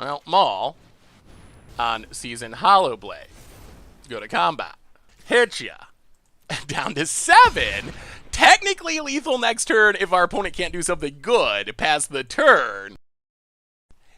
Well, Maul on Season Hollow Blade. Go to combat. Hit ya. Down to 7. Technically lethal next turn if our opponent can't do something good past the turn.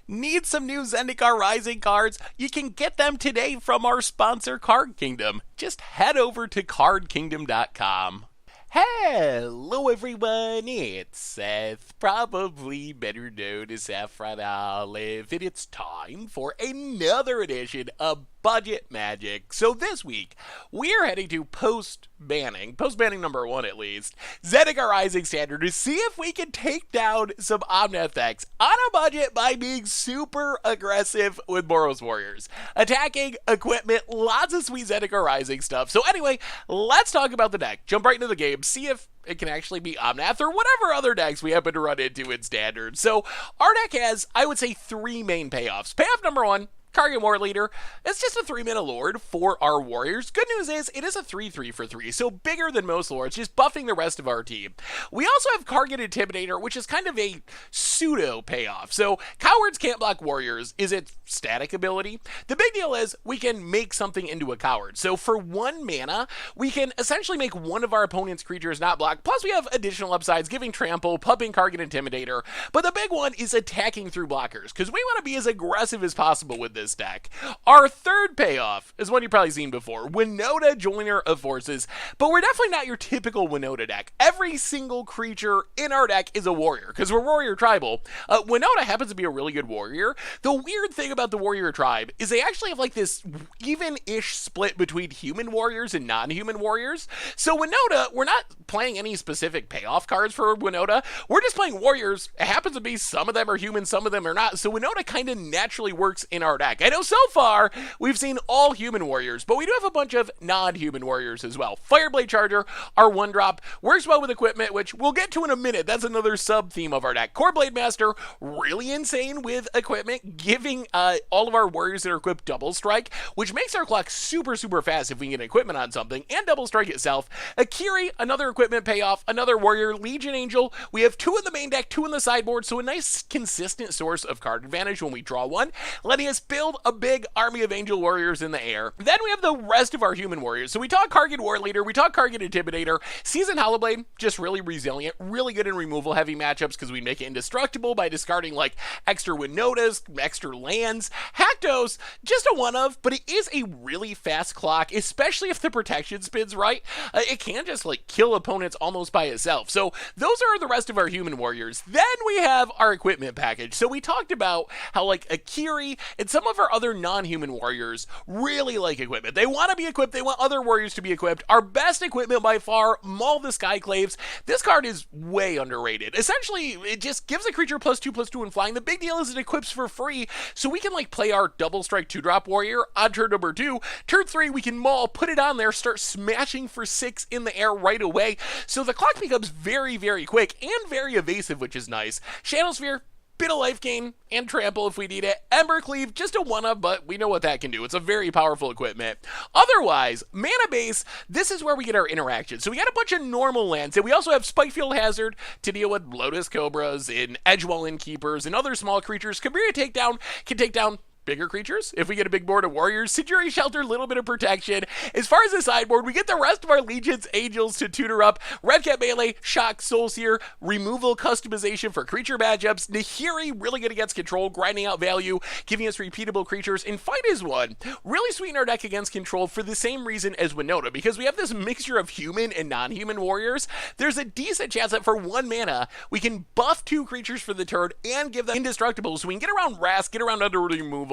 Need some new Zendikar Rising cards? You can get them today from our sponsor Card Kingdom. Just head over to cardkingdom.com. Hello everyone, it's Seth, probably better known as Saffron Olive, and it's time for another edition of Budget Magic. So this week, we're heading to post-banning number 1 at least, Zendikar Rising Standard to see if we can take down some Omnath decks on a budget by being super aggressive with Boros Warriors. Attacking, equipment, lots of sweet Zendikar Rising stuff. So anyway, let's talk about the deck. Jump right into the game, see if it can actually be Omnath or whatever other decks we happen to run into in Standard. So our deck has, I would say, 3 main payoffs. Payoff number 1, Kargan War Leader. It's just a 3-mana lord for our warriors. Good news is, it is a 3/3 for 3, so bigger than most lords, just buffing the rest of our team. We also have Kargan Intimidator, which is kind of a pseudo payoff. So cowards can't block warriors is its static ability. The big deal is we can make something into a coward. So for 1 mana, we can essentially make one of our opponent's creatures not block. Plus we have additional upsides, giving trample, pumping Kargan Intimidator. But the big one is attacking through blockers, because we want to be as aggressive as possible with this deck. Our third payoff is one you've probably seen before, Winota, Joiner of Forces, but we're definitely not your typical Winota deck. Every single creature in our deck is a warrior, because we're warrior tribal. Winota happens to be a really good warrior. The weird thing about the warrior tribe is they actually have like this even-ish split between human warriors and non-human warriors. So Winota, we're not playing any specific payoff cards for Winota. We're just playing warriors. It happens to be some of them are human, some of them are not. So Winota kind of naturally works in our deck. I know so far we've seen all human warriors, but we do have a bunch of non-human warriors as well. Fireblade Charger, our 1-drop, works well with equipment, which we'll get to in a minute. That's another sub-theme of our deck. Core Blade Master, really insane with equipment, giving all of our warriors that are equipped double strike, which makes our clock super, super fast if we can get equipment on something, and double strike itself. Akiri, another equipment payoff, another warrior. Legion Angel, we have 2 in the main deck, 2 in the sideboard, so a nice consistent source of card advantage when we draw one, letting us build a big army of angel warriors in the air. Then we have the rest of our human warriors. So we talk Kargan War Leader, we talk Kargan Intimidator, Season Hollowblade, just really resilient, really good in removal heavy matchups because we make it indestructible by discarding like extra Winotas, extra lands. Haktos, just a one of, but it is a really fast clock, especially if the protection spins right. It can just like kill opponents almost by itself. So those are the rest of our human warriors. Then we have our equipment package. So we talked about how like Akiri and some of our other non-human warriors really like equipment. They want to be equipped. They want other warriors to be equipped. Our best equipment by far, Maul the Skyclaves. This card is way underrated. Essentially, it just gives a creature +2/+2 in flying. The big deal is it equips for free, so we can like play our double strike 2-drop warrior on turn number 2. Turn 3, we can Maul, put it on there, start smashing for 6 in the air right away. So the clock becomes very, very quick and very evasive, which is nice. Shadowsphere, bit of life gain and trample if we need it. Embercleave, just a one-of, but we know what that can do. It's a very powerful equipment. Otherwise, mana base, this is where we get our interaction. So we got a bunch of normal lands, and we also have Spikefield Hazard to deal with Lotus Cobras and Edgewall Innkeepers and other small creatures. Cabrera Takedown can take down bigger creatures if we get a big board of warriors. Sejuri Shelter, a little bit of protection. As far as the sideboard, we get the rest of our legions, angels to tutor up. Redcat Melee, Shock, Soulseer, removal customization for creature matchups. Nahiri, really good against control, grinding out value, giving us repeatable creatures. And Fight is one, really sweeten our deck against control for the same reason as Winota, because we have this mixture of human and non-human warriors. There's a decent chance that for 1 mana, we can buff 2 creatures for the turn and give them indestructible, so we can get around Wrath, get around Underworld removal.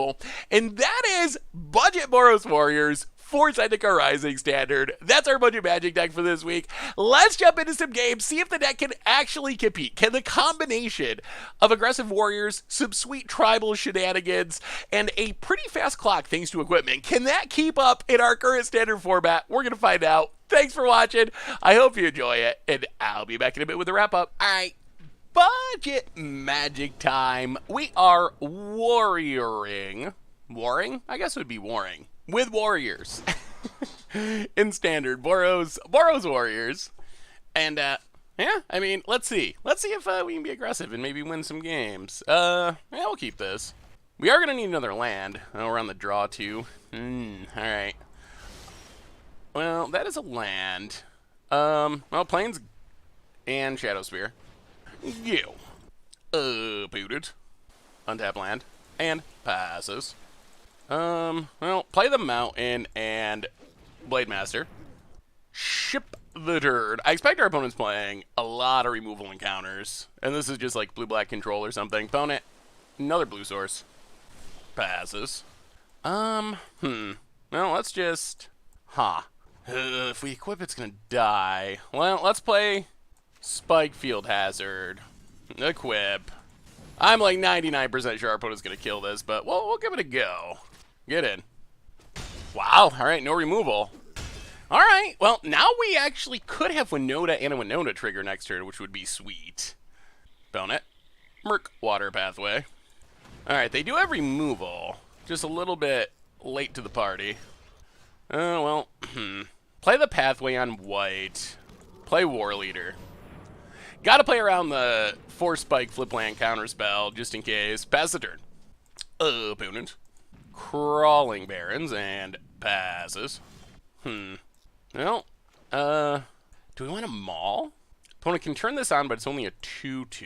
And that is Budget Boros Warriors for Zendikar Rising Standard. That's our Budget Magic deck for this week. Let's jump into some games, see if the deck can actually compete. Can the combination of aggressive warriors, some sweet tribal shenanigans, and a pretty fast clock thanks to equipment, can that keep up in our current Standard format? We're going to find out. Thanks for watching. I hope you enjoy it, and I'll be back in a bit with a wrap-up. All right. Budget Magic time. We are warrioring. Warring? I guess it would be warring. With warriors. In Standard. Boros Warriors. And, yeah, I mean, let's see. Let's see if we can be aggressive and maybe win some games. Yeah, we'll keep this. We are going to need another land. Oh, we're on the draw, too. Alright. Well, that is a land. Well, Plains and Shadow Sphere. You. Boot it. Untap land. And passes. Well, play the Mountain and Blade Master. Ship the turn. I expect our opponent's playing a lot of removal encounters. And this is just like blue-black control or something. Opponent, another blue source. Passes. Well, let's just... if we equip, it's gonna die. Well, let's play Spike Field Hazard. Equip. I'm like 99% sure our opponent's gonna kill this, but we'll give it a go. Get in. Wow, alright, no removal. Alright, well, now we actually could have Winota and a Winota trigger next turn, which would be sweet. Bonnet. Merc Water Pathway. Alright, they do have removal. Just a little bit late to the party. Oh, well, play the Pathway on white. Play War Leader. Gotta play around the 4-spike flip land counter spell, just in case. Pass the turn. Opponent. Crawling Barrens, and passes. Well, do we want a Maul? Opponent can turn this on, but it's only a 2-2.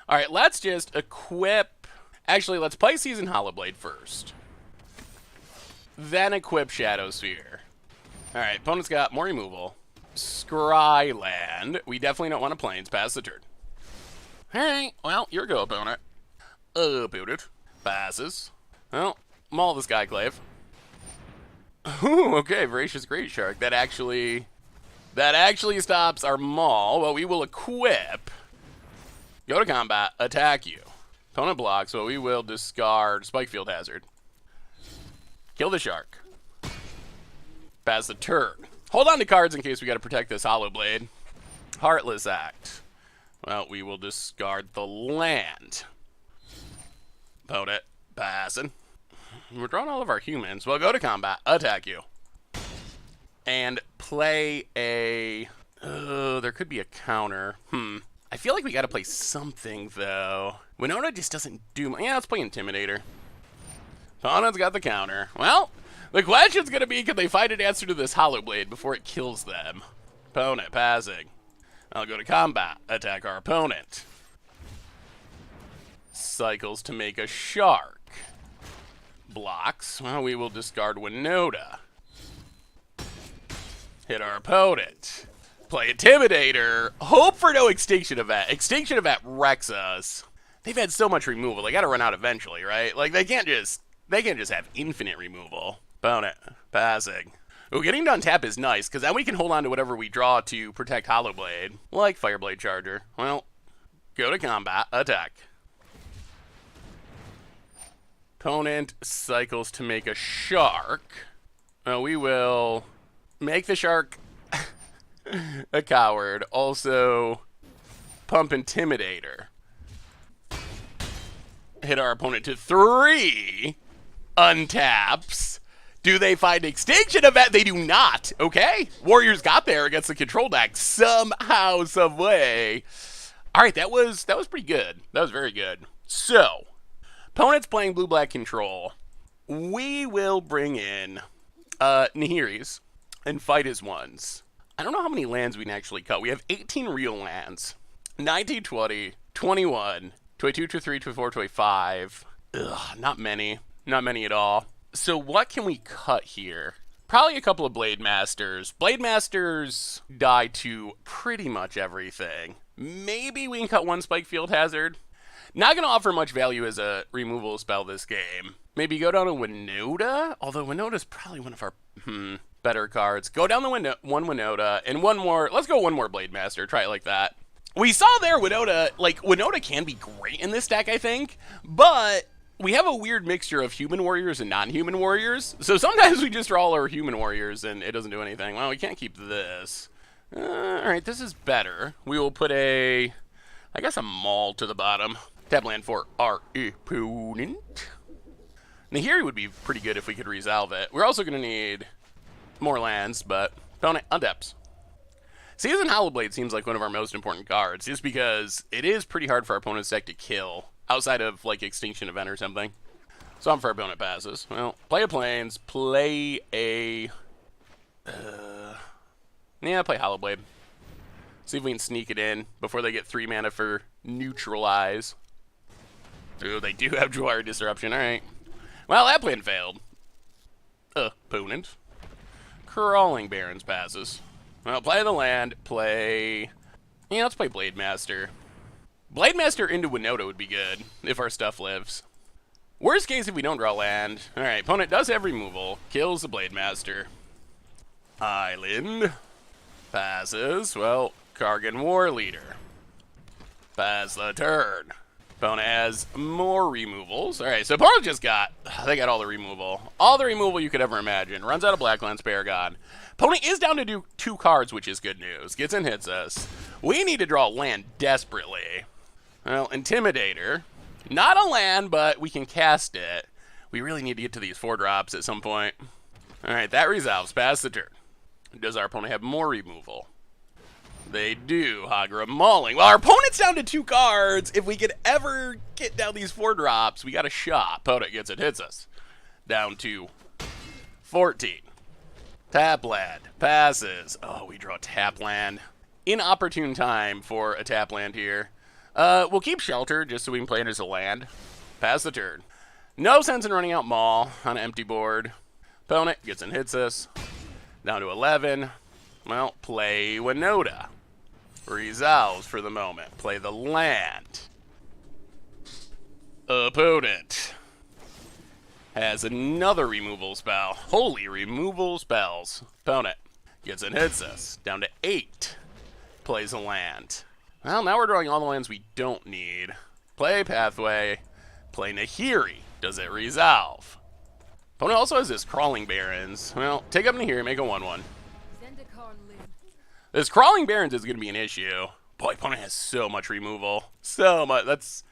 Alright, let's just equip... Actually, let's play Season Hollowblade first. Then equip Shadow Sphere. Alright, opponent's got more removal. Scry land. We definitely don't want a Plains. Pass the turn. Alright, well, your go, opponent. Boot it. Passes. Well, Maul the Skyclave. Ooh, okay, Voracious Great Shark. That actually stops our Maul. Well, we will equip. Go to combat. Attack you. Opponent blocks, so we will discard Spike Field Hazard. Kill the shark. Pass the turn. Hold on to cards in case we gotta protect this Hollowblade. Heartless Act. Well, we will discard the land. Opponent passing. We're drawing all of our humans. Well, go to combat. Attack you. And play a... there could be a counter. I feel like we gotta play something, though. Winona just doesn't do... Yeah, let's play Intimidator. Opponent's got the counter. Well, the question's gonna be, can they find an answer to this Hollowblade before it kills them? Opponent passing. I'll go to combat. Attack our opponent. Cycles to make a shark. Blocks. Well, we will discard Winota. Hit our opponent. Play Intimidator. Hope for no Extinction Event. Extinction Event wrecks us. They've had so much removal. They gotta run out eventually, right? Like, they can't just have infinite removal. Opponent. Passing. Ooh, getting to untap is nice, because then we can hold on to whatever we draw to protect Hollowblade. Like Fireblade Charger. Well, go to combat. Attack. Opponent cycles to make a shark. We will make the shark a coward. Also, pump Intimidator. Hit our opponent to 3. Untaps. Do they find Extinction Event? They do not. Okay. Warriors got there against the control deck somehow, some way. All right, that was pretty good. That was very good. So, opponent's playing blue-black control. We will bring in Nahiri's and fight his ones. I don't know how many lands we can actually cut. We have 18 real lands. 19, 20, 21, 22, 23, 24, 25. Ugh, not many. Not many at all. So what can we cut here? Probably a couple of Blade Masters. Blade Masters die to pretty much everything. Maybe we can cut one Spike Field Hazard. Not going to offer much value as a removal spell this game. Maybe go down to Winota, although Winota's probably one of our better cards. Go down the one Winota, and one more. Let's go one more Blade Master. Try it like that. We saw there Winota, like, Winota can be great in this deck, I think, but we have a weird mixture of human warriors and non-human warriors, so sometimes we just draw all our human warriors and it doesn't do anything. Well, we can't keep this. Alright, this is better. We will put I guess a Maul to the bottom. Tap land for our opponent. Nahiri would be pretty good if we could resolve it. We're also going to need more lands, but opponent untaps. Season Hollowblade seems like one of our most important cards, just because it is pretty hard for our opponent's deck to kill, outside of, like, Extinction Event or something. Some for opponent passes. Well, play a Plains, play a... yeah, play Hollow Blade. See if we can sneak it in before they get 3 mana for Neutralize. Ooh, they do have Dwyer Disruption, alright. Well, that plan failed. Opponent. Crawling Barrens passes. Well, play the land, play... yeah, let's play Blade Master. Blade Master into Winota would be good, if our stuff lives. Worst case if we don't draw land. Alright, opponent does have removal, kills the Blade Master. Island. Passes, well, Kargan War Leader. Pass the turn. Opponent has more removals. Alright, so opponent just got... they got all the removal. All the removal you could ever imagine. Runs out of Blacklands Paragon. Opponent is down to do 2 cards, which is good news. Gets and hits us. We need to draw land desperately. Well, Intimidator. Not a land, but we can cast it. We really need to get to these 4 drops at some point. Alright, that resolves. Pass the turn. Does our opponent have more removal? They do. Hagra Mauling. Well, our opponent's down to 2 cards. If we could ever get down these 4 drops, we got a shot. Opponent gets it, hits us. Down to 14. Tap land. Passes. Oh, we draw tap land. Inopportune time for a tap land here. We'll keep Shelter just so we can play it as a land. Pass the turn. No sense in running out Maul on an empty board. Opponent gets and hits us. Down to 11. Well, play Winota. Resolves for the moment. Play the land. Opponent has another removal spell. Holy removal spells. Opponent gets and hits us. Down to 8. Plays a land. Well, now we're drawing all the lands we don't need. Play Pathway. Play Nahiri. Does it resolve? Opponent also has this Crawling Barrens. Well, take up Nahiri, make a 1/1. This Crawling Barrens is going to be an issue. Boy, opponent has so much removal. So much. That's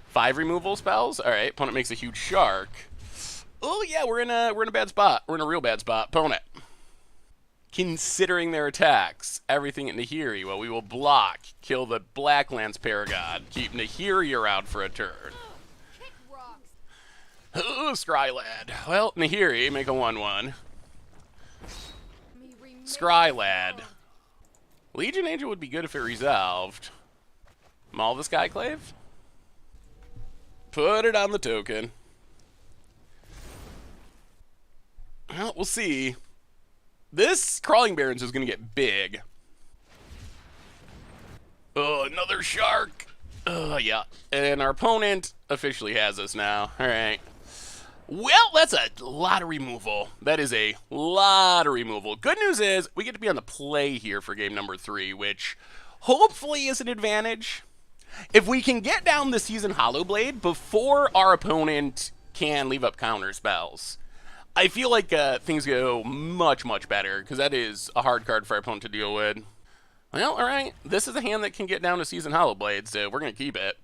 5 removal spells. All right, opponent makes a huge shark. Oh yeah, we're in a bad spot. We're in a real bad spot. Opponent, considering their attacks, everything at Nahiri. Well, we will block, kill the Blacklands Paragon, keep Nahiri around for a turn. Oh, Scrylad. Well, Nahiri, make a 1/1. Scrylad. Legion Angel would be good if it resolved. Maul the Skyclave. Put it on the token. Well, we'll see. This Crawling Barrens is going to get big. Oh, another shark. Oh, yeah. And our opponent officially has us now. All right. Well, that's a lot of removal. That is a lot of removal. Good news is we get to be on the play here for game number 3, which hopefully is an advantage. If we can get down the Season Hollow Blade before our opponent can leave up counter spells, I feel like things go much, much better, because that is a hard card for our opponent to deal with. Well, all right. This is a hand that can get down to Season Hollow Blade, so we're going to keep it.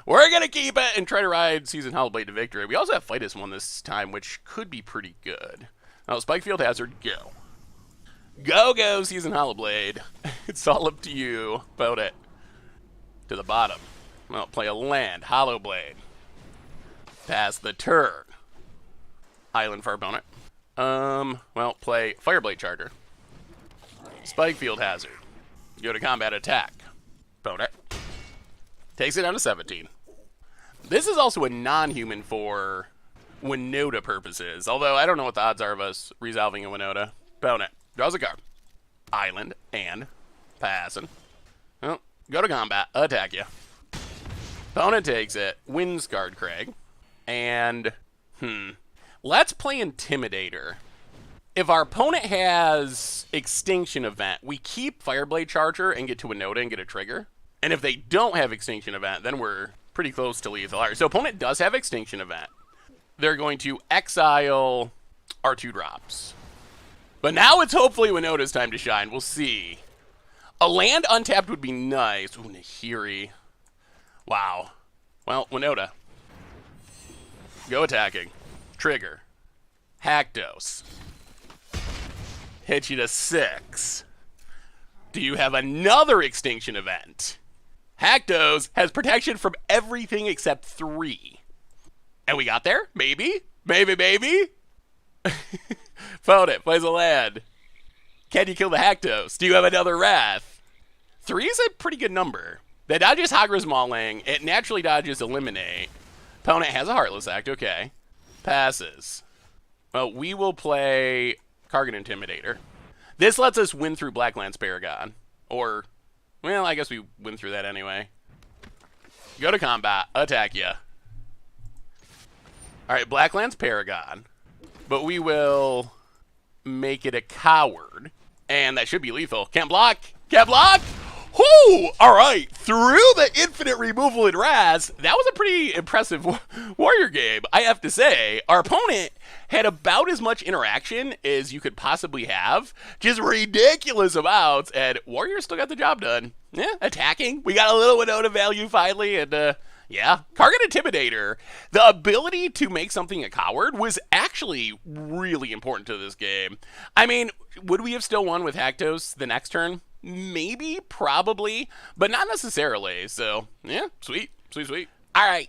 We're going to keep it and try to ride Season Hollow Blade to victory. We also have Fightus one this time, which could be pretty good. Now, Spikefield Hazard, go. Go, go, Season Hollow Blade. It's all up to you. About it. To the bottom. Well, play a land. Hollow Blade. Pass the turn. Island for our opponent. Well, play Fireblade Charger. Spikefield Hazard. Go to combat attack. Opponent. Takes it down to 17. This is also a non-human for Winota purposes, although I don't know what the odds are of us resolving a Winota. Opponent draws a card. Island and passing. Well, go to combat. Attack you. Opponent takes it. Wins Guard Craig. And, let's play Intimidator. If our opponent has Extinction Event, we keep Fireblade Charger and get to Winota and get a trigger. And if they don't have Extinction Event, then we're pretty close to lethal. All right, so opponent does have Extinction Event. They're going to exile our 2 drops. But now it's hopefully Winota's time to shine. We'll see. A land untapped would be nice. Ooh, Nahiri. Wow. Well, Winota. Go attacking. Trigger. Haktos. Hit you to 6. Do you have another Extinction Event? Haktos has protection from everything except 3. And we got there? Maybe? Maybe? Opponent plays a land. Can you kill the Haktos? Do you have another Wrath? 3 is a pretty good number. That dodges Hagra's Mauling. It naturally dodges Eliminate. Opponent has a Heartless Act. Okay. Passes. Well, we will play Kargan Intimidator. This lets us win through Blacklands Paragon. Or, well, I guess we win through that anyway. Go to combat. Attack ya. Alright, Blacklands Paragon. But we will make it a coward. And that should be lethal. Can't block. Can't block. Whoo! Alright, through the infinite removal in Raz, that was a pretty impressive warrior game, I have to say. Our opponent had about as much interaction as you could possibly have. Just ridiculous amounts, and Warriors still got the job done. Yeah, attacking. We got a little Winota value finally, and yeah. Kargan Intimidator, the ability to make something a coward was actually really important to this game. I mean, would we have still won with Haktos the next turn? Maybe, probably, but not necessarily. So, yeah, sweet. All right,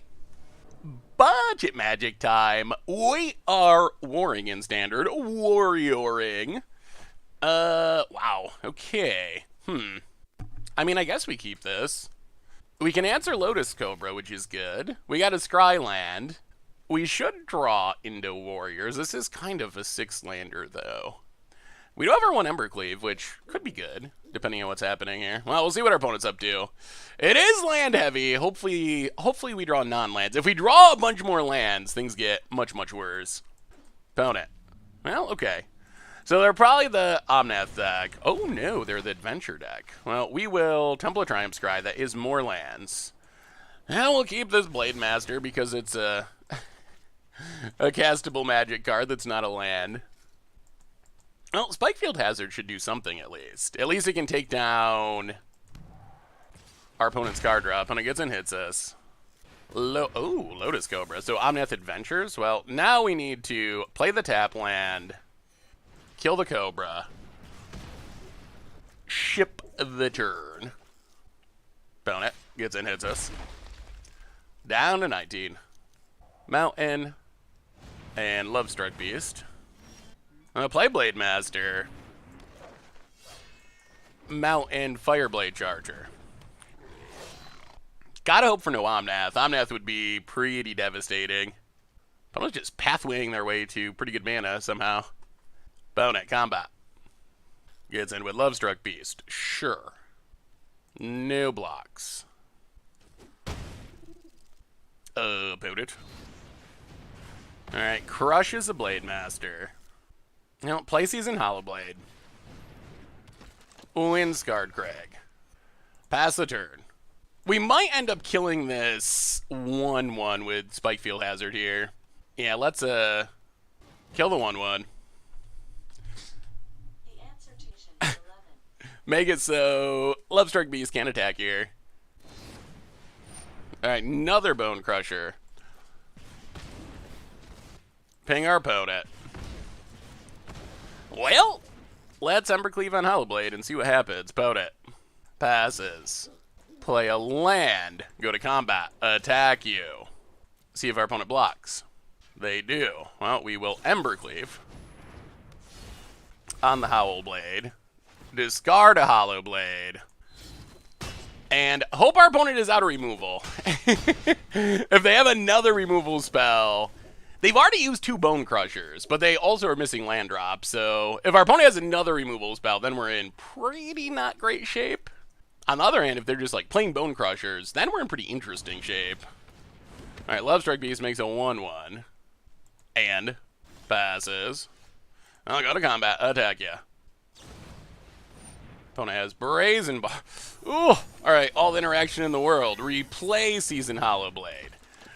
budget magic time. We are warring in standard. Warrioring. Wow, okay. I mean, I guess we keep this. We can answer Lotus Cobra, which is good. We got a Scryland. We should draw into Warriors. This is kind of a 6-lander, though. We do have our 1 Embercleave, which could be good, depending on what's happening here. Well, we'll see what our opponent's up to. It is land heavy. Hopefully we draw non-lands. If we draw a bunch more lands, things get much worse. Opponent. Well, okay. So they're probably the Omnath deck. Oh no, they're the Adventure deck. Well, we will Temple of Triumph Scry. That is more lands. And we'll keep this Blade Master because it's a castable magic card that's not a land. Well, Spikefield Hazard should do something at least. At least it can take down our opponent's card draw. Opponent gets and hits us. Lotus Cobra. So Omnath Adventures. Well, now we need to play the tap land, kill the Cobra, ship the turn. Opponent gets and hits us. Down to 19. Mountain and Lovestruck Beast. I'm gonna play Blade Master. Mountain Fireblade Charger. Gotta hope for no Omnath. Omnath would be pretty devastating. Opponent's just pathwaying their way to pretty good mana somehow. Opponent, combat. Gets in with Lovestruck Beast. Sure. No blocks. Opponent. Alright, crushes a Blade Master. Now, play Season Hollowblade. Windscarred Crag. Pass the turn. We might end up killing this 1-1 with Spikefield Hazard here. Yeah, let's kill the 1-1. Make it so Lovestruck Beast can't attack here. Alright, another Bone Crusher. Ping our opponent. Well, let's Embercleave on Hollowblade and see what happens. Opponent passes. Play a land. Go to combat. Attack you. See if our opponent blocks. They do. Well, we will Embercleave on the Howlblade. Discard a Hollowblade. And hope our opponent is out of removal. If they have another removal spell, they've already used 2 Bone Crushers, but they also are missing land drops. So if our opponent has another removal spell, then we're in pretty not great shape. On the other hand, if they're just like plain Bone Crushers, then we're in pretty interesting shape. All right, Lovestruck Beast makes a 1-1. And passes. I'll go to combat. Attack ya. Opponent has Brazen Bar. Ooh! Alright, all the interaction in the world. Replay Season Hollowblade.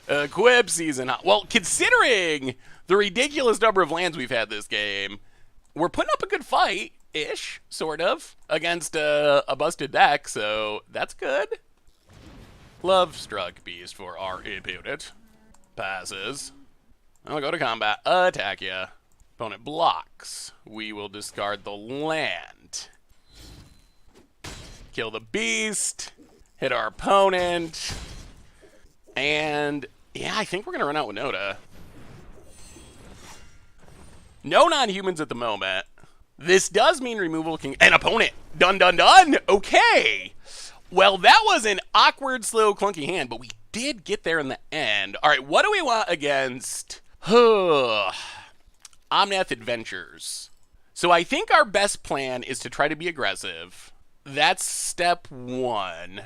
Equip Season Well, considering the ridiculous number of lands we've had this game, we're putting up a good fight-ish, sort of, against a busted deck, so that's good. Lovestruck Beast for our opponent. Passes. I'll go to combat. Attack ya. Opponent blocks. We will discard the land. Kill the beast. Hit our opponent. And Yeah, I think we're going to run out Winota. No non-humans at the moment. This does mean removal can... An opponent! Done, done, done! Okay! Well, that was an awkward, slow, clunky hand, but we did get there in the end. All right, what do we want against... Omnath Adventures. So I think our best plan is to try to be aggressive. That's step one.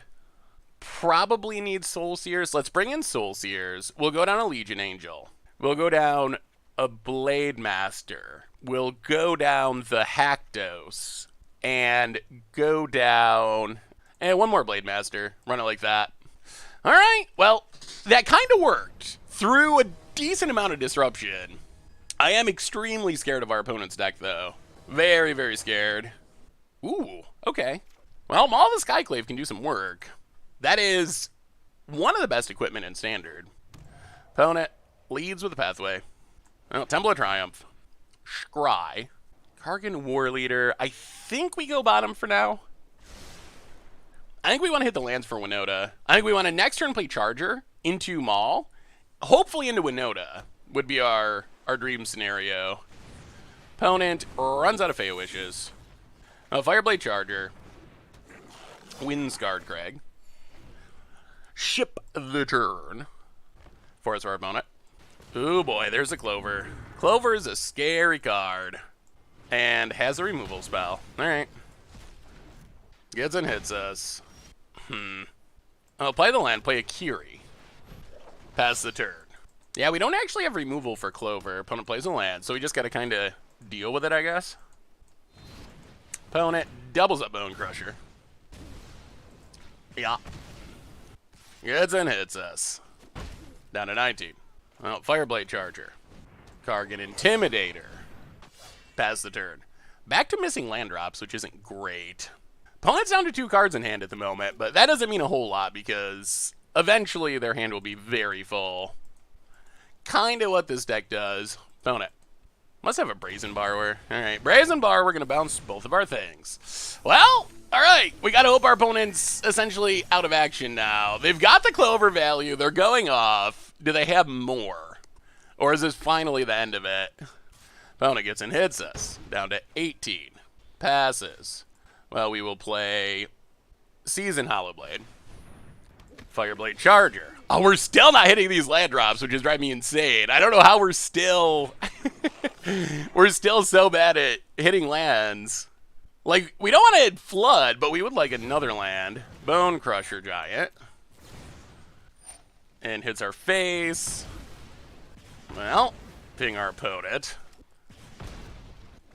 Probably need Soul Seers. Let's bring in Soul Seers. We'll go down a Legion Angel. We'll go down a Blade Master. We'll go down the Haktos. And go down... And one more Blade Master. Run it like that. All right. Well, that kind of worked. Through a decent amount of disruption. I am extremely scared of our opponent's deck, though. Very, very scared. Ooh, okay. Well, Maul the Skyclave can do some work. That is one of the best equipment in Standard. Opponent leads with a Pathway. Well, Temple of Triumph. Scry. Kargan War Leader. I think we go bottom for now. I think we want to hit the lands for Winota. I think we want to next turn play Charger into Maul. Hopefully into Winota would be our dream scenario. Opponent runs out of Fey Wishes. Fireblade Charger. Windscarred Crag. Ship the turn. Force our opponent. Ooh boy, there's a Clover. Clover is a scary card. And has a removal spell. Alright. Gets and hits us. I'll play the land, play a Kiri. Pass the turn. Yeah, we don't actually have removal for Clover. Opponent plays a land, so we just gotta kinda deal with it, I guess. Opponent doubles up Bone Crusher. Yeah. Gets and hits us. Down to 19. Well, Fireblade Charger. Kargan Intimidator. Pass the turn. Back to missing land drops, which isn't great. Opponent's down to 2 cards in hand at the moment, but that doesn't mean a whole lot because eventually their hand will be very full. Kinda what this deck does. Opponent. Must have a Brazen Borrower. Alright, Brazen Borrower, we're gonna bounce both of our things. Well, alright, we gotta hope our opponent's essentially out of action now. They've got the Clover value, they're going off. Do they have more? Or is this finally the end of it? Opponent gets and hits us. Down to 18. Passes. Well, we will play Season Hollowblade. Fireblade Charger. Oh, we're still not hitting these land drops, which is driving me insane. I don't know how we're still... we're still so bad at hitting lands. Like, we don't want to hit Flood, but we would like another land. Bone Crusher Giant. And hits our face. Well, ping our opponent.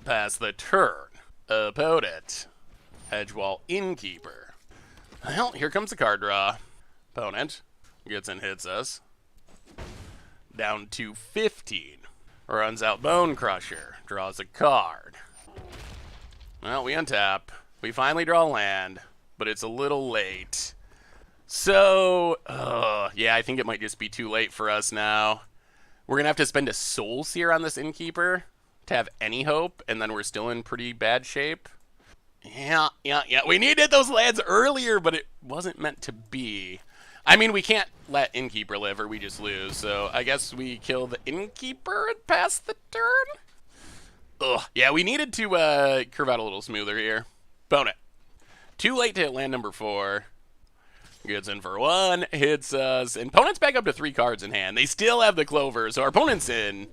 Pass the turn. Opponent. Edgewall Innkeeper. Well, here comes the card draw. Opponent gets and hits us. Down to 15. Runs out Bone Crusher. Draws a card. Well, we untap. We finally draw land, but it's a little late. So, yeah, I think it might just be too late for us now. We're going to have to spend a Soul Seer on this Innkeeper to have any hope, and then we're still in pretty bad shape. Yeah. We needed those lands earlier, but it wasn't meant to be. I mean, we can't let Innkeeper live or we just lose, so I guess we kill the Innkeeper and pass the turn? Ugh. Yeah, we needed to curve out a little smoother here. Opponent. Too late to hit land number 4. Gets in for 1, hits us, and opponent's back up to 3 cards in hand. They still have the Clover, so our opponent's in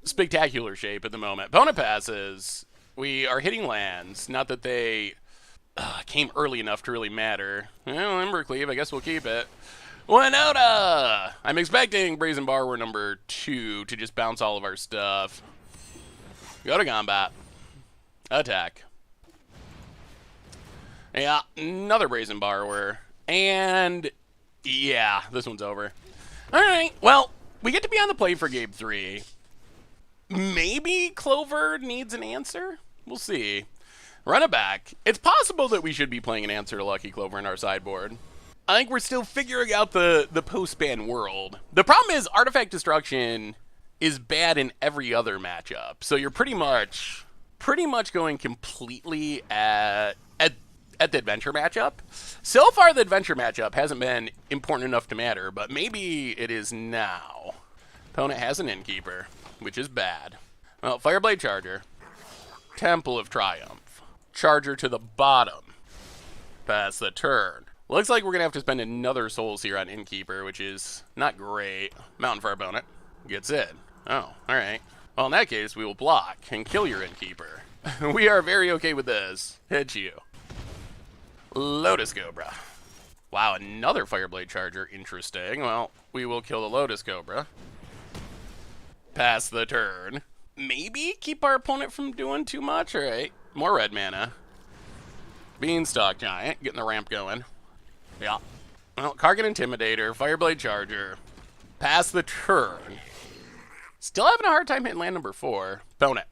spectacular shape at the moment. Opponent passes. We are hitting lands. Not that they came early enough to really matter. Well, Embercleave, I guess we'll keep it. Winota! I'm expecting Brazen Borrower number 2 to just bounce all of our stuff. Go to combat. Attack. Yeah, another Brazen Borrower. And, yeah, this one's over. Alright, well, we get to be on the play for Game 3. Maybe Clover needs an answer? We'll see. Run it back. It's possible that we should be playing an answer to Lucky Clover in our sideboard. I think we're still figuring out the post-ban world. The problem is Artifact Destruction is bad in every other matchup. So you're pretty much going completely at at the adventure matchup. So far, the adventure matchup hasn't been important enough to matter, but maybe it is now. Opponent has an Innkeeper, which is bad. Well, Fireblade Charger, Temple of Triumph, Charger to the bottom. Pass the turn. Looks like we're going to have to spend another Souls here on Innkeeper, which is not great. Mountain for our opponent. Gets in. Oh, alright. Well, in that case, we will block and kill your Innkeeper. We are very okay with this. Hit you. Lotus Cobra. Wow, another Fireblade Charger. Interesting. Well, we will kill the Lotus Cobra. Pass the turn. Maybe keep our opponent from doing too much. Alright. More red mana. Beanstalk Giant. Getting the ramp going. Yeah. Well, Kargan Intimidator. Fireblade Charger. Pass the turn. Still having a hard time hitting land number 4. Opponent.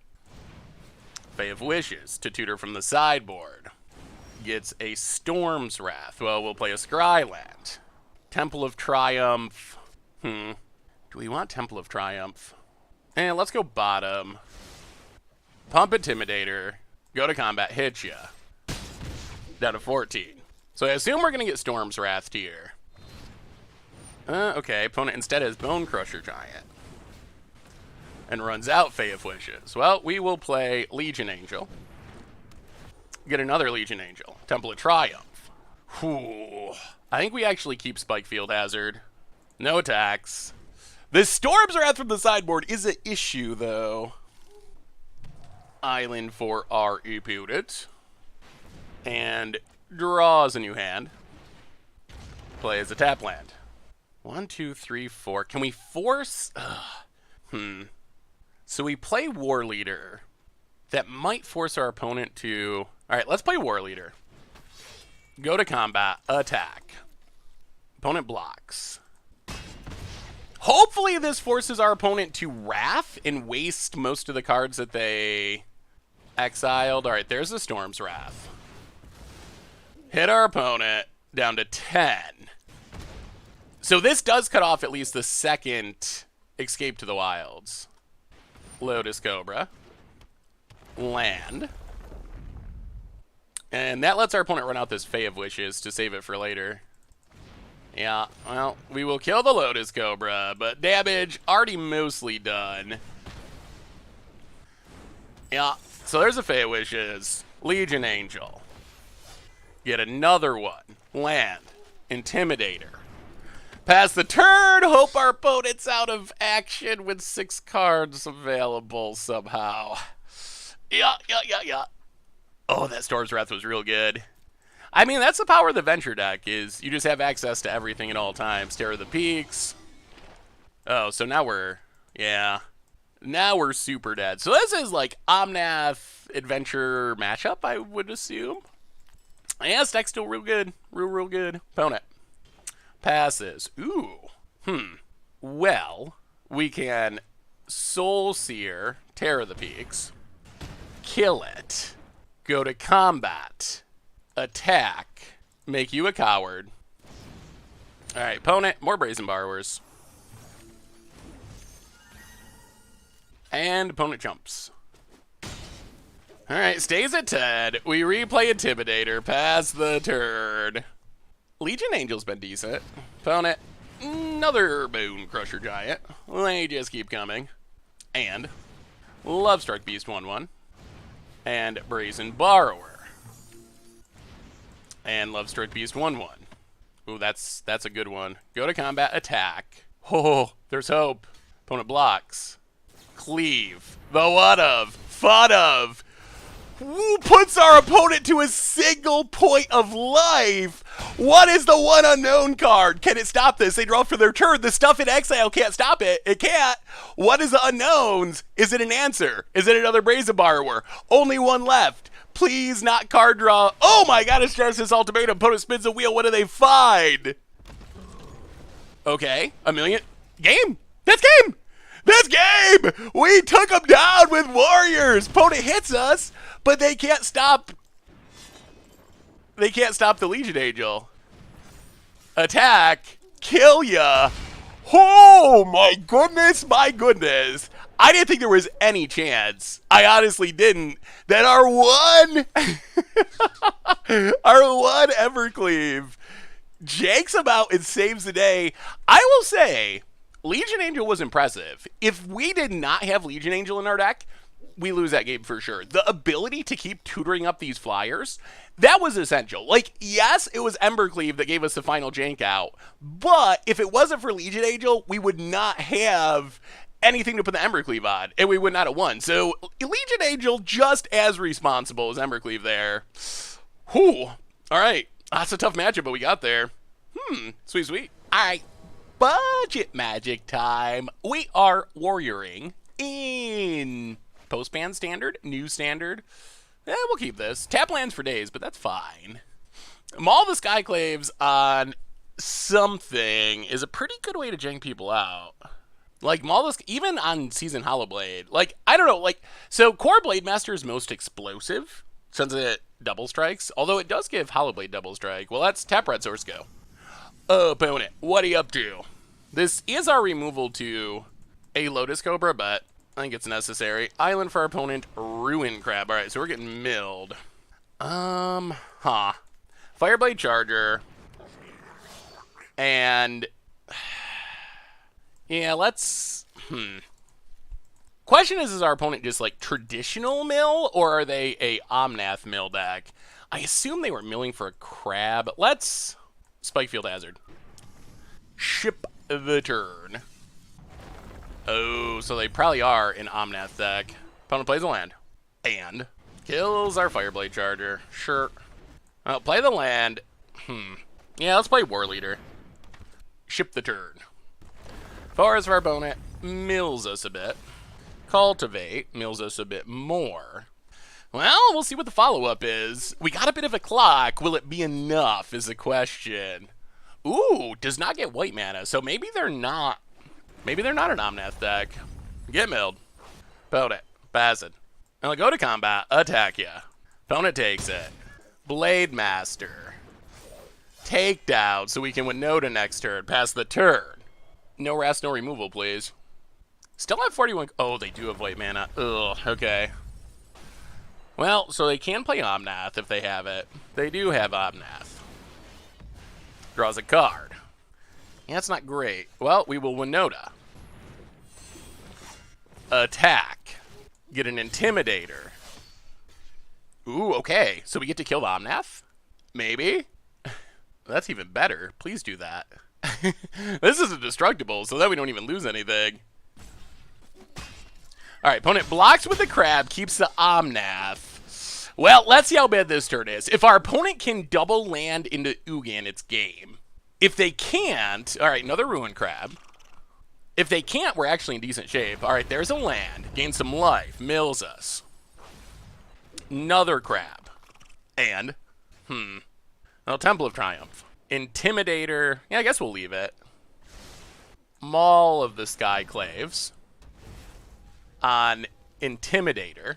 Fae of Wishes to tutor from the sideboard. Gets a Storm's Wrath. Well, we'll play a Scryland. Temple of Triumph. Do we want Temple of Triumph? Let's go bottom. Pump Intimidator. Go to combat. Hit ya. Down to 14. So I assume we're going to get Storm's Wrath here. Okay, opponent instead has Bone Crusher Giant. And runs out Fae of Wishes. Well, we will play Legion Angel. Get another Legion Angel. Temple of Triumph. Whew. I think we actually keep Spike Field Hazard. No attacks. The Storm's Wrath from the sideboard is an issue, though. Island for our opponent. And draws a new hand. Play as a tap land. 1, 2, 3, 4. Can we force? So we play War Leader. That might force our opponent to... Alright, let's play War Leader. Go to combat. Attack. Opponent blocks. Hopefully this forces our opponent to Wrath and waste most of the cards that they exiled. Alright, there's the Storm's Wrath. Hit our opponent down to 10. So this does cut off at least the second Escape to the Wilds. Lotus Cobra. Land. And that lets our opponent run out this Fae of Wishes to save it for later. Yeah, well, we will kill the Lotus Cobra, but damage already mostly done. Yeah, so there's a Fae of Wishes. Legion Angel. Get another one. Land. Intimidator. Pass the turn. Hope our opponent's out of action with 6 cards available somehow. Yeah. Oh, that Storm's Wrath was real good. I mean, that's the power of the Venture deck, is you just have access to everything at all times. Terror of the Peaks. Oh, so now we're... Yeah. Now we're super dead. So this is like Omnath Adventure matchup, I would assume. Yeah, this deck's still real good. Real good. Opponent. Passes. Ooh. Well, we can Soul Seer, Terror of the Peaks, kill it, go to combat, attack, make you a coward. Alright, opponent, more Brazen Borrowers. And opponent jumps. Alright, stays at 10. We replay Intimidator, pass the turn. Legion Angel's been decent. Opponent, another Bone Crusher Giant. They just keep coming. And Lovestruck Beast 1/1. And Brazen Borrower. And Lovestruck Beast 1/1. Ooh, that's a good one. Go to combat, attack. Oh, there's hope. Opponent blocks. Cleave. The what of? Fun of. Who puts our opponent to a single point of life? What is the one unknown card? Can it stop this? They draw for their turn. The stuff in exile can't stop it. It can't. What is the unknowns? Is it an answer? Is it another Brazen Borrower? Only one left. Please not card draw. Oh my god, it's Genesis Ultimatum. Opponent spins a wheel. What do they find? Okay, a million. Game. That's game. That's game! We took them down with Warriors! Opponent hits us, but they can't stop... They can't stop the Legion Angel. Attack. Kill ya. Oh my goodness, my goodness. I didn't think there was any chance. I honestly didn't. That our one, our one Evercleave janks him out and saves the day. I will say, Legion Angel was impressive. If we did not have Legion Angel in our deck, we lose that game for sure. The ability to keep tutoring up these flyers, that was essential. Like, yes, it was Embercleave that gave us the final jank out, but if it wasn't for Legion Angel, we would not have anything to put the Embercleave on, and we would not have won. So, Legion Angel just as responsible as Embercleave there. Whew. All right. That's a tough matchup, but we got there. Sweet, sweet. All right. Budget magic time. We are warrioring in post-ban standard, new standard. We'll keep this. Tap lands for days, but that's fine. Maul the Skyclaves on something is a pretty good way to jank people out. Like, Maul the, even on Season Hollowblade. Like, I don't know, like, so Core Blade Master is most explosive, since it double strikes, although it does give Hollowblade double strike. Well, that's tap red source go. Opponent, what are you up to? This is our removal to a Lotus Cobra, but I think it's necessary. Island for our opponent, Ruin Crab. Alright, so we're getting milled. Fireblade Charger. And yeah, let's Question is our opponent just like traditional mill, or are they a Omnath mill deck? I assume they were milling for a crab. Let's Spikefield Hazard. Ship the turn. Oh, so they probably are an Omnath deck. Opponent plays a land. And kills our Fireblade Charger. Sure. Play the land. Yeah, let's play War Leader. Ship the turn. Forest of our opponent mills us a bit. Cultivate mills us a bit more. Well, we'll see what the follow-up is. We got a bit of a clock. Will it be enough is the question. Ooh, does not get white mana, so maybe they're not. Maybe they're not an Omnath deck. Get milled. Opponent, pass it. I'll go to combat, attack ya. Opponent takes it. Blade Master. Takedown, so we can win no to next turn. Pass the turn. No rest, no removal, please. Still have 41. Oh, they do have white mana. Ugh, okay. Well, so they can play Omnath if they have it. They do have Omnath. Draws a card. Yeah, that's not great. Well, we will Winota. Attack. Get an Intimidator. Ooh, okay. So we get to kill the Omnath? Maybe? That's even better. Please do that. This is indestructible, so that we don't even lose anything. Alright, opponent blocks with the crab, keeps the Omnath. Well, let's see how bad this turn is. If our opponent can double land into Ugin, it's game. If they can't, alright, another Ruin Crab. If they can't, we're actually in decent shape. Alright, there's a land. Gain some life. Mills us. Another crab. And, well, Temple of Triumph. Intimidator. Yeah, I guess we'll leave it. Maul of the Skyclaves. On Intimidator.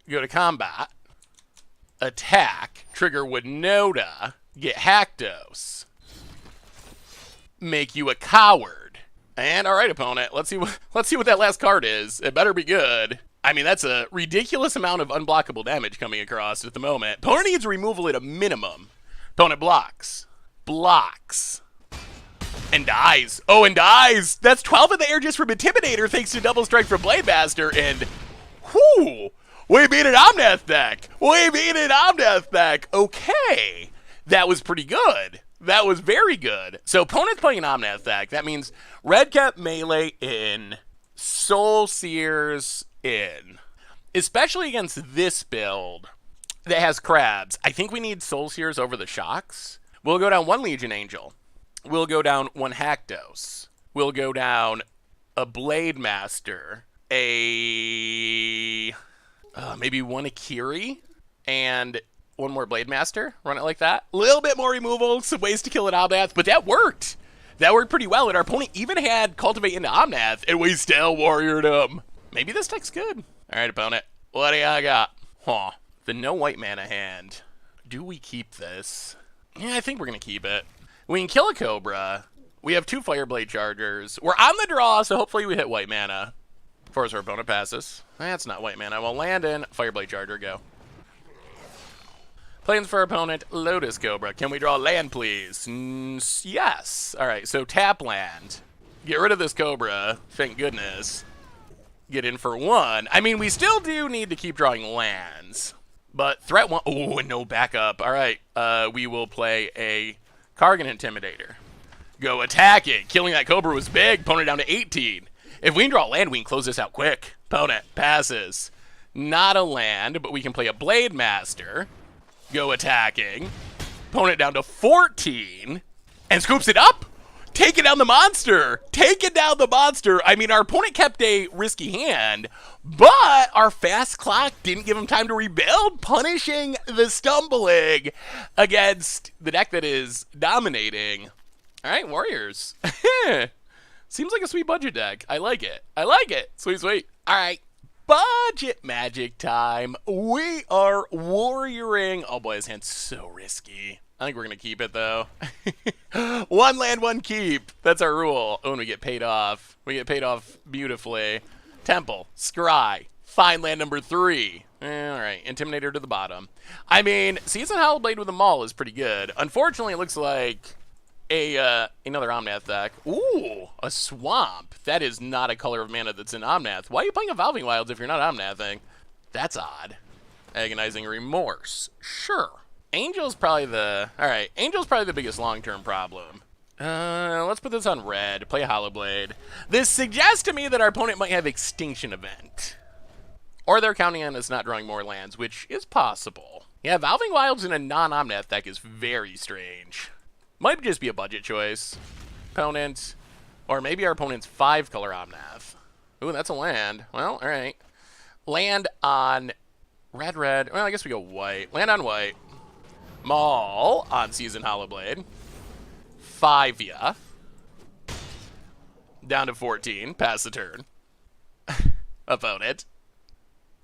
Go to combat. Attack. Trigger Winota. Get Haktos. Make you a coward. And alright, opponent. Let's see what that last card is. It better be good. I mean, that's a ridiculous amount of unblockable damage coming across at the moment. Opponent needs removal at a minimum. Opponent blocks. Blocks. And dies. Oh, and dies. That's 12 in the air just from Intimidator thanks to Double Strike from Blade Master. And, whoo, we beat an Omnath deck. We beat an Omnath deck. Okay. That was pretty good. That was very good. So, opponent's playing an Omnath deck. That means Red Cap Melee in, Soul Sears in. Especially against this build that has crabs. I think we need Soul Sears over the Shocks. We'll go down one Legion Angel. We'll go down one Haktos. We'll go down a Blade Master. Maybe one Akiri. And one more Blade Master. Run it like that. A little bit more removal. Some ways to kill an Omnath. But that worked. That worked pretty well. And our opponent even had Cultivate into Omnath. And we still warriored him. Maybe this deck's good. Alright, opponent. What do you got? Huh. The no white mana hand. Do we keep this? Yeah, I think we're going to keep it. We can kill a Cobra. We have 2 Fireblade Chargers. We're on the draw, so hopefully we hit white mana. Force our opponent passes. That's not white mana. Well, land in, Fireblade Charger, go. Plains for our opponent, Lotus Cobra. Can we draw land, please? Yes. All right, so tap land. Get rid of this Cobra, thank goodness. Get in for 1. I mean, we still do need to keep drawing lands. But threat 1, oh, and no backup. All right, we will play a Kargan Intimidator. Go attack it. Killing that Cobra was big. Opponent down to 18. If we can draw land, we can close this out quick. Opponent passes. Not a land, but we can play a Blade Master. Go attacking. Opponent down to 14. And scoops it up. Taking down the monster. Taking down the monster. I mean, our opponent kept a risky hand, but our fast clock didn't give him time to rebuild, punishing the stumbling against the deck that is dominating. All right, Warriors. Seems like a sweet budget deck. I like it. I like it. Sweet, sweet. All right. Budget magic time. We are warrioring. Oh boy, his hand's so risky. I think we're going to keep it, though. 1 land, 1 keep. That's our rule. Oh, and we get paid off. We get paid off beautifully. Temple, Scry, find land number 3. All right, Intimidator to the bottom. I mean, Season Hallowblade with a Maul is pretty good. Unfortunately, it looks like another Omnath deck. Ooh, a Swamp. That is not a color of mana that's in Omnath. Why are you playing Evolving Wilds if you're not Omnathing? That's odd. Agonizing Remorse. Sure. Angel's probably the... Alright, Angel's probably the biggest long-term problem. Let's put this on red. Play a Hallowblade. This suggests to me that our opponent might have Extinction Event. Or they're counting on us not drawing more lands, which is possible. Yeah, Evolving Wilds in a non-Omnath deck is very strange. Might just be a budget choice. Opponent... Or maybe our opponent's 5-color Omnath. Ooh, that's a land. Well, alright. Land on red, red. Well, I guess we go white. Land on white. Maul on Season Hallowblade. 5-ya. Down to 14. Pass the turn. Opponent.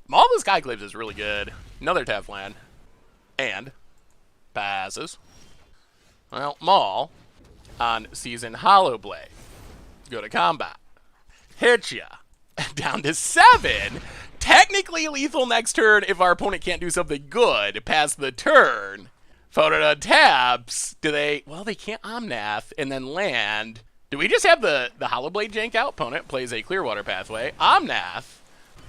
Maul the Skyclaves is really good. Another tap land. And passes. Well, Maul on Season Hallowblade. Go to combat. Hit ya. Down to 7. Technically lethal next turn if our opponent can't do something good. Pass the turn. Opponent untaps. Do they... Well, they can't Omnath and then land. Do we just have the Hallowblade jank out? Opponent plays a Clearwater Pathway. Omnath.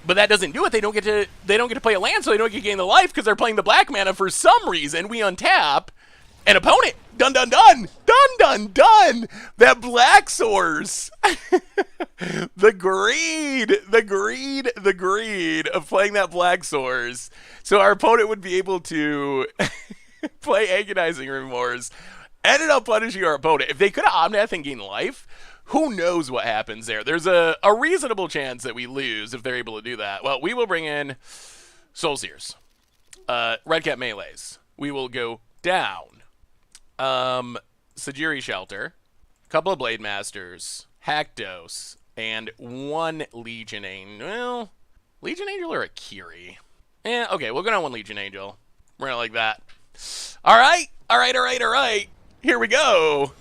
But that doesn't do it. They don't get to play a land, so they don't get to gain the life because they're playing the black mana for some reason. We untap. And opponent, dun dun dun, dun dun dun. That black source. The greed of playing that black source. So our opponent would be able to play Agonizing Remorse. Ended up punishing our opponent. If they could have Omnath and gain life, who knows what happens there. There's a reasonable chance that we lose if they're able to do that. Well, we will bring in Soulseers. Red Cat Melees. We will go down. Sajiri Shelter, a couple of Blade Masters, Haktos, and 1 Legion Angel. Well, Legion Angel or a Kiri? Okay, we'll go down 1 Legion Angel. We're gonna like that. All right. Here we go.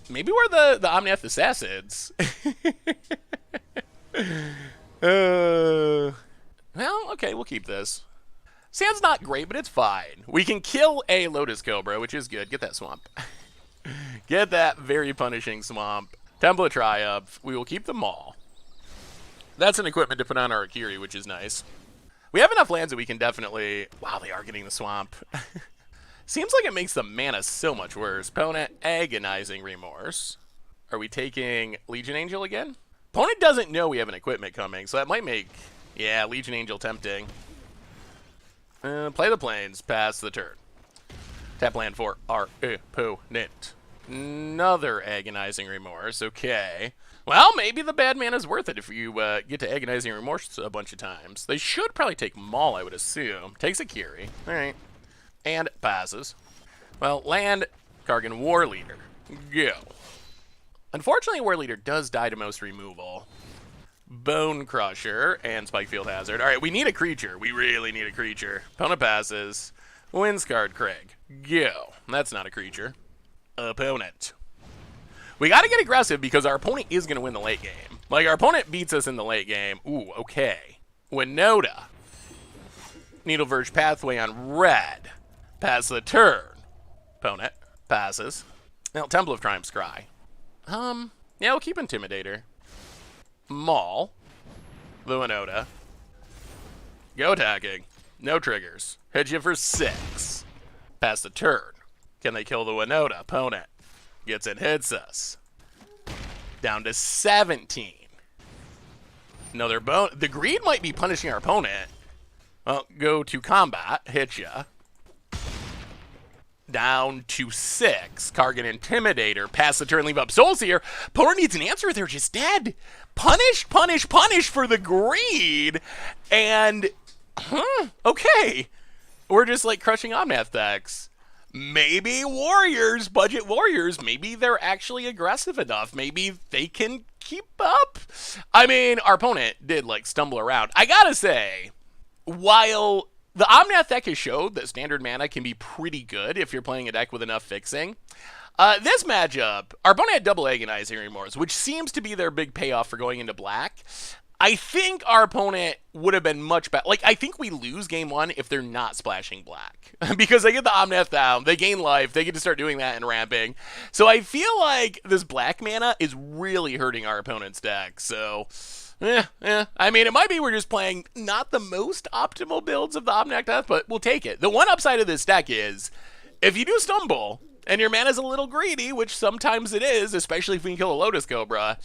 Maybe we're the Omnath Assassins. Well, okay, we'll keep this. Sand's not great, but it's fine. We can kill a Lotus Cobra, which is good. Get that Swamp. Get that very punishing Swamp. Temple of Triumph. We will keep the Maul. That's an equipment to put on our Akiri, which is nice. We have enough lands that we can definitely... Wow, they are getting the Swamp. Seems like it makes the mana so much worse. Opponent, Agonizing Remorse. Are we taking Legion Angel again? Opponent doesn't know we have an equipment coming, so that might make... Yeah, Legion Angel tempting. Play the Plains, pass the turn. Tap land for our opponent. Another Agonizing Remorse, okay. Well, maybe the bad mana's worth it if you get to Agonizing Remorse a bunch of times. They should probably take Maul, I would assume. Takes a Kiri, alright. And passes. Well, land, Kargan War Leader. Go. Unfortunately, War Leader does die to most removal. Bone Crusher and Spikefield Hazard. All right, we need a creature. We really need a creature. Opponent passes. Windscarred Craig. Go. That's not a creature. Opponent. We got to get aggressive because our opponent is going to win the late game. Like, our opponent beats us in the late game. Ooh, okay. Winota. Needle Verge Pathway on red. Pass the turn. Opponent passes. Now, Temple of Triumph Scry. Yeah, we'll keep Intimidator. Maul. The Winota. Go attacking. No triggers. Hit you for 6. Pass the turn. Can they kill the Winota? Opponent gets and hits us. Down to 17. Another bone. The greed might be punishing our opponent. Well, go to combat. Hit ya. Down to 6. Kargan Intimidator. Pass the turn. Leave up Souls here. Opponent needs an answer. They're just dead. Punish, punish, punish for the greed. And, okay. We're just like crushing Omnath decks. Maybe Warriors, budget Warriors, maybe they're actually aggressive enough. Maybe they can keep up. I mean, our opponent did like stumble around. I gotta say, while the Omnath deck has showed that standard mana can be pretty good if you're playing a deck with enough fixing, this matchup, our opponent had double Agonizing Remorse, which seems to be their big payoff for going into black. I think our opponent would have been much better. Like, I think we lose game 1 if they're not splashing black. Because they get the Omnath down, they gain life, they get to start doing that and ramping. So I feel like this black mana is really hurting our opponent's deck. So, I mean, it might be we're just playing not the most optimal builds of the Omnath deck, but we'll take it. The one upside of this deck is, if you do stumble, and your mana's a little greedy, which sometimes it is, especially if we can kill a Lotus Cobra,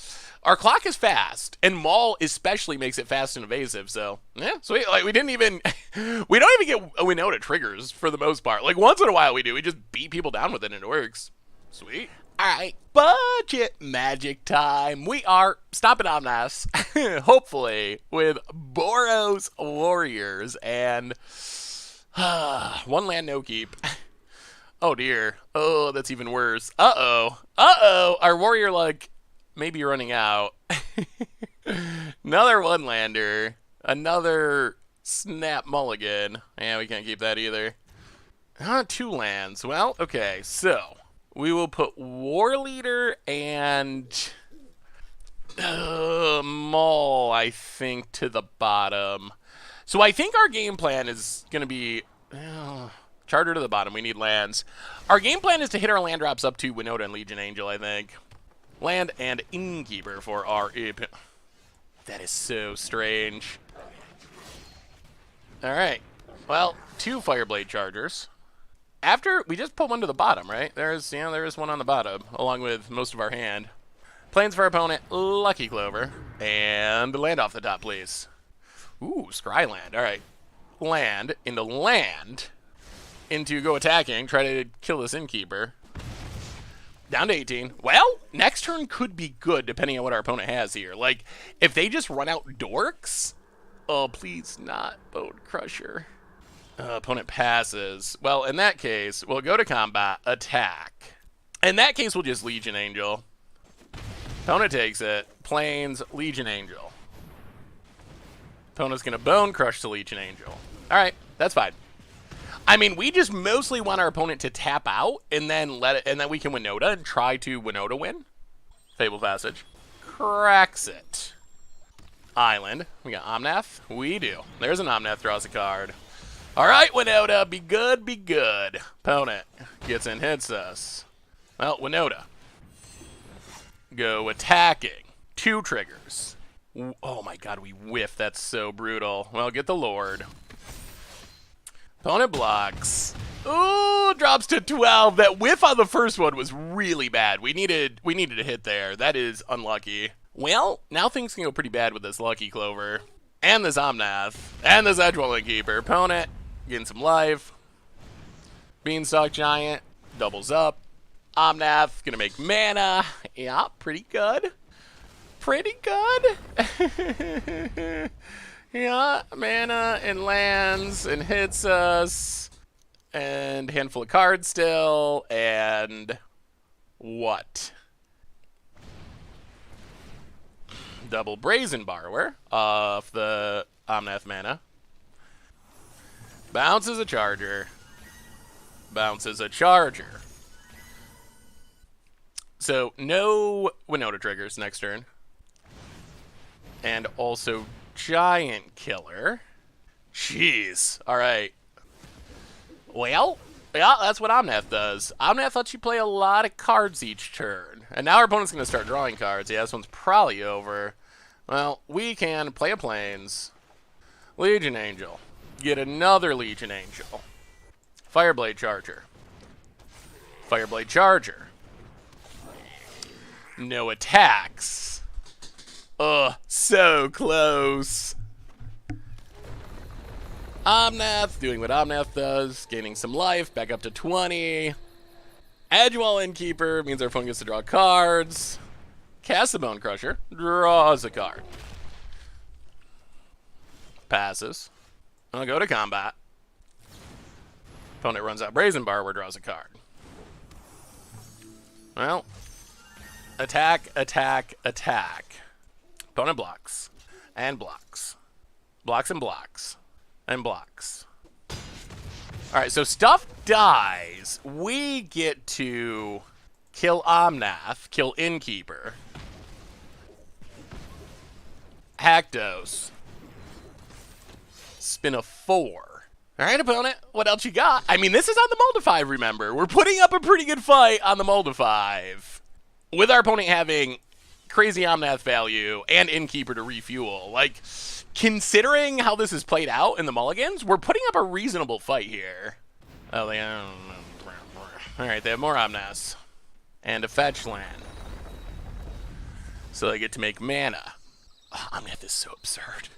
our clock is fast, and Maul especially makes it fast and evasive, so, yeah, sweet. Like, we don't even get Winota triggers, for the most part. Like, once in a while we do, we just beat people down with it, and it works. Sweet. Alright, budget magic time. We are stopping Omnaths, hopefully, with Boros Warriors, and one land no keep. Oh dear. Oh, that's even worse. Uh-oh. Uh-oh. Our warrior luck may be running out. Another one-lander. Another snap mulligan. Yeah, we can't keep that either. 2 lands. Well, okay. So, we will put War Leader and Maul, I think, to the bottom. So I think our game plan is going to be... Charter to the bottom. We need lands. Our game plan is to hit our land drops up to Winota and Legion Angel, I think. Land and Innkeeper for our... That is so strange. Alright. Well, 2 Fireblade Chargers. After... We just put one to the bottom, right? There is one on the bottom, along with most of our hand. Plains for our opponent. Lucky Clover. And land off the top, please. Ooh, Scryland. Alright. Land into land... into go attacking, try to kill this Innkeeper. Down to 18. Well, next turn could be good depending on what our opponent has here. Like, if they just run out Dorks, oh, please not Bone Crusher. Opponent passes. Well, in that case, we'll go to combat, attack. In that case, we'll just Legion Angel. Opponent takes it, Plains, Legion Angel. Opponent's gonna Bone Crush the Legion Angel. Alright, that's fine. I mean, we just mostly want our opponent to tap out and then then we can Winota and try to Winota win. Fable Passage. Cracks it. Island. We got Omnath. We do. There's an Omnath, draws a card. Alright, Winota, be good, be good. Opponent gets in, hits us. Well, Winota. Go attacking. 2 triggers. Oh my god, we whiff. That's so brutal. Well, get the Lord. Opponent blocks. Ooh, drops to 12. That whiff on the first one was really bad. We needed a hit there. That is unlucky. Well, now things can go pretty bad with this Lucky Clover. And this Omnath. And this Edgewall Keeper. Opponent getting some life. Beanstalk Giant. Doubles up. Omnath gonna make mana. Yeah, pretty good. Pretty good. Yeah, mana and lands and hits us. And handful of cards still. And what? Double Brazen Borrower off the Omnath mana. Bounces a Charger. Bounces a Charger. So no Winota triggers next turn. And also Giant Killer. Jeez. All right. Well, yeah, that's what Omnath does. Omnath lets you play a lot of cards each turn. And now our opponent's going to start drawing cards. Yeah, this one's probably over. Well, we can play a Plains. Legion Angel. Get another Legion Angel. Fireblade Charger. Fireblade Charger. No attacks. Ugh, so close. Omnath doing what Omnath does, gaining some life, back up to 20. Edgewall Innkeeper means our opponent gets to draw cards. Cast the Bone Crusher, draws a card. Passes. I'll go to combat. Opponent runs out Brazen Borrower, draws a card. Well, attack, attack, attack. Opponent blocks. And blocks. Blocks and blocks. And blocks. Alright, so stuff dies. We get to kill Omnath, kill Innkeeper. Haktos. Spin a 4. Alright, opponent, what else you got? I mean, this is on the Moldafy, remember. We're putting up a pretty good fight on the Moldafy. With our opponent having crazy Omnath value and Innkeeper to refuel. Like, considering how this is played out in the mulligans, we're putting up a reasonable fight here. Oh, they alright, they have more Omnaths. And a fetch land. So they get to make mana. Oh, Omnath is so absurd.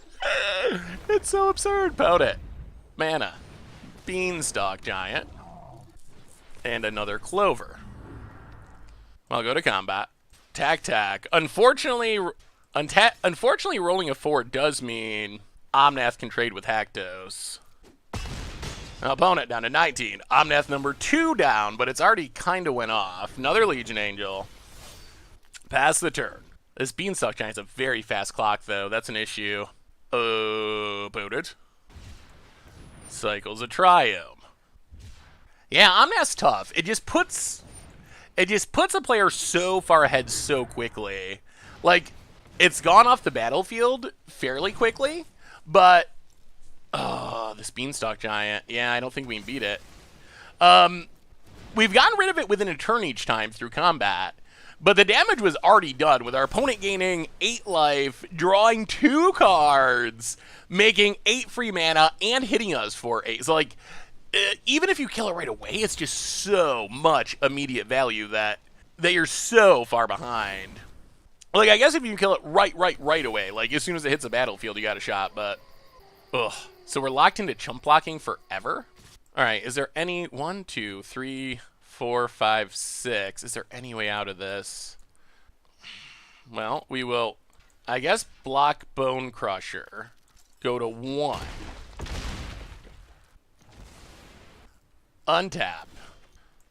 It's so absurd. Pout it. Mana. Beanstalk Giant. And another Clover. I'll go to combat. Tack. Unfortunately, rolling a 4 does mean Omnath can trade with Haktos. Opponent down to 19. Omnath number 2 down, but it's already kind of went off. Another Legion Angel. Pass the turn. This Beanstalk Giant's a very fast clock, though. That's an issue. Booted. Cycles a Triome. Yeah, Omnath's tough. It just puts a player so far ahead so quickly. Like, it's gone off the battlefield fairly quickly, but this Beanstalk Giant, yeah, I don't think we can beat it. We've gotten rid of it within a turn each time through combat, but the damage was already done with our opponent gaining 8 life, drawing 2 cards, making 8 free mana, and hitting us for 8. So, like, even if you kill it right away, it's just so much immediate value that you're so far behind. Like, I guess if you can kill it right away, like, as soon as it hits the battlefield, you got a shot, but ugh. So we're locked into chump blocking forever? Alright, is there any 1, 2, 3, 4, 5, 6? Is there any way out of this? Well, we will, I guess, block Bone Crusher. Go to 1. Untap.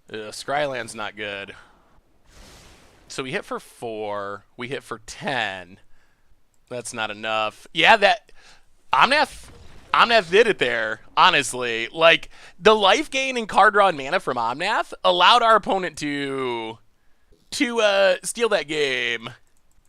Scryland's not good. So we hit for 4. We hit for 10. That's not enough. Yeah, that Omnath did it there, honestly. Like, the life gain and card draw and mana from Omnath allowed our opponent to steal that game.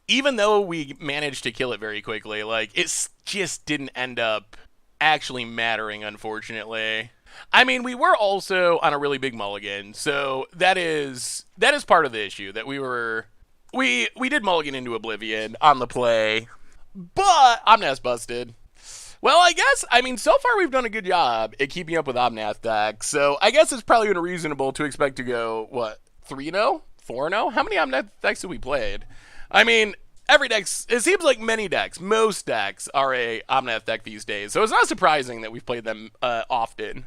Even though we managed to kill it very quickly, like, it just didn't end up actually mattering, unfortunately. I mean, we were also on a really big mulligan, so that is part of the issue, that we did mulligan into Oblivion on the play, but Omnath's busted. Well, I mean, so far we've done a good job at keeping up with Omnath decks, so I guess it's probably reasonable to expect to go, what, 3-0? 4-0? How many Omnath decks have we played? I mean, every deck, it seems like most decks are a Omnath deck these days, so it's not surprising that we've played them often.